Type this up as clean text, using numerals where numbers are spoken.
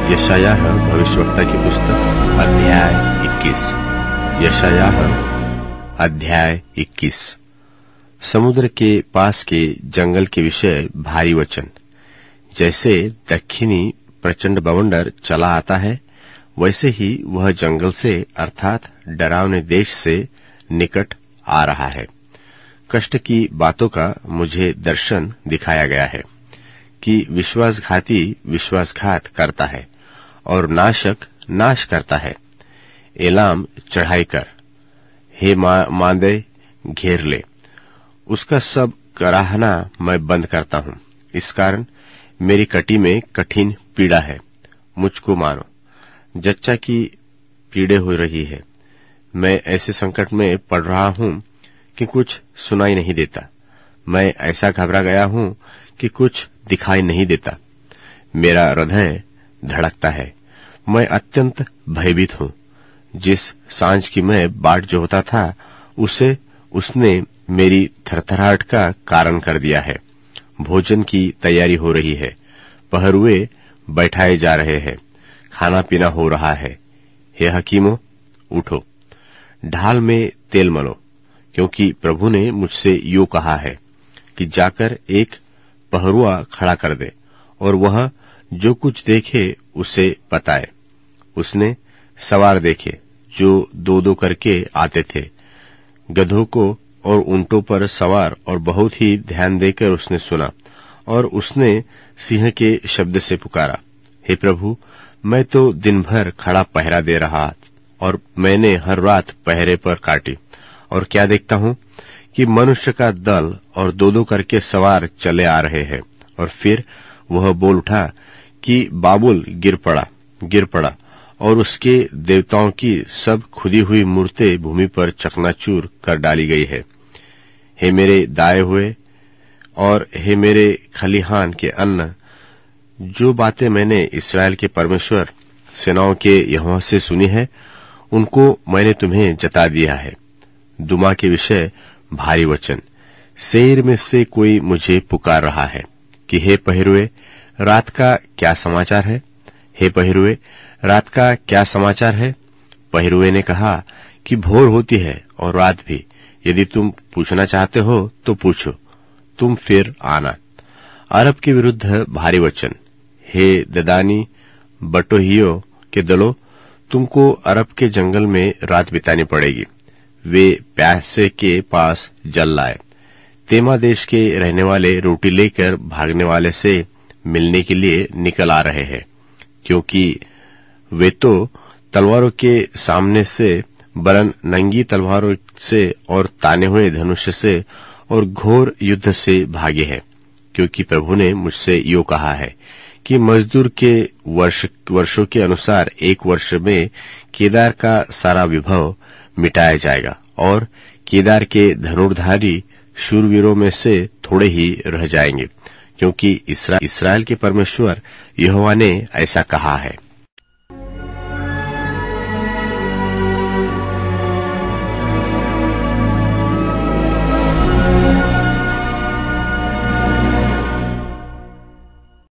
यशायाह भविष्यवक्ता की पुस्तक अध्याय 21। यशायाह अध्याय 21। समुद्र के पास के जंगल के विषय भारी वचन। जैसे दक्षिणी प्रचंड बवंडर चला आता है, वैसे ही वह जंगल से अर्थात डरावने देश से निकट आ रहा है। कष्ट की बातों का मुझे दर्शन दिखाया गया है कि विश्वासघाती विश्वासघात करता है और नाशक नाश करता है। एलाम चढ़ाई कर, हे मांदे घेर ले, उसका सब कराहना मैं बंद करता हूं। इस कारण मेरी कटी में कठिन पीड़ा है, मुझको मारो। जच्चा की पीड़े हो रही है। मैं ऐसे संकट में पड़ रहा हूं कि कुछ सुनाई नहीं देता। मैं ऐसा घबरा गया हूं कि कुछ दिखाई नहीं देता। मेरा हृदय धड़कता है, मैं अत्यंत भयभीत हूं। जिस सांझ की मैं बाट जोहता था, उसने मेरी थरथराहट का कारण कर दिया है। भोजन की तैयारी हो रही है, पहरुए बैठाए जा रहे हैं, खाना पीना हो रहा है। हे हकीमों, उठो, ढाल में तेल मलो, क्योंकि प्रभु ने मुझसे यूं कहा है कि जाकर एक पहरुआ खड़ा कर दे और वह जो कुछ देखे उसे बताए। उसने सवार देखे जो दो दो करके आते थे, गधों को और ऊंटों पर सवार, और बहुत ही ध्यान देकर उसने सुना। और उसने सिंह के शब्द से पुकारा, हे प्रभु, मैं तो दिन भर खड़ा पहरा दे रहा और मैंने हर रात पहरे पर काटी, और क्या देखता हूं कि मनुष्य का दल और दो दो करके सवार चले आ रहे हैं। और फिर वह बोल उठा कि बाबुल गिर पड़ा और उसके देवताओं की सब खुदी हुई मूर्तें भूमि पर चकनाचूर कर डाली गई है। हे मेरे दाए हुए और हे मेरे खलिहान के अन्न, जो बातें मैंने इस्राएल के परमेश्वर सेनाओं के यहोवा से सुनी है, उनको मैंने तुम्हें जता दिया है। दुमा के विषय भारी वचन। सेईर में से कोई मुझे पुकार रहा है कि हे पहरुए, रात का क्या समाचार है? हे पहरुए, रात का क्या समाचार है? पहरुए ने कहा कि भोर होती है और रात भी। यदि तुम पूछना चाहते हो तो पूछो, तुम फिर आना। अरब के विरुद्ध भारी वचन। हे ददानी बटोहियो के दलो, तुमको अरब के जंगल में रात बितानी पड़ेगी। वे प्यासे के पास जल लाए। तेमा देश के रहने वाले रोटी लेकर भागने वाले से मिलने के लिए निकल आ रहे हैं, क्योंकि वे तो तलवारों के सामने से वरन नंगी तलवारों से और ताने हुए धनुष से और घोर युद्ध से भागे हैं। क्योंकि प्रभु ने मुझसे यो कहा है कि मजदूर के वर्षों के अनुसार एक वर्ष में केदार का सारा विभव मिटाया जाएगा, और केदार के धनुर्धारी शूरवीरों में से थोड़े ही रह जाएंगे, क्योंकि इस्राएल के परमेश्वर यहोवा ने ऐसा कहा है।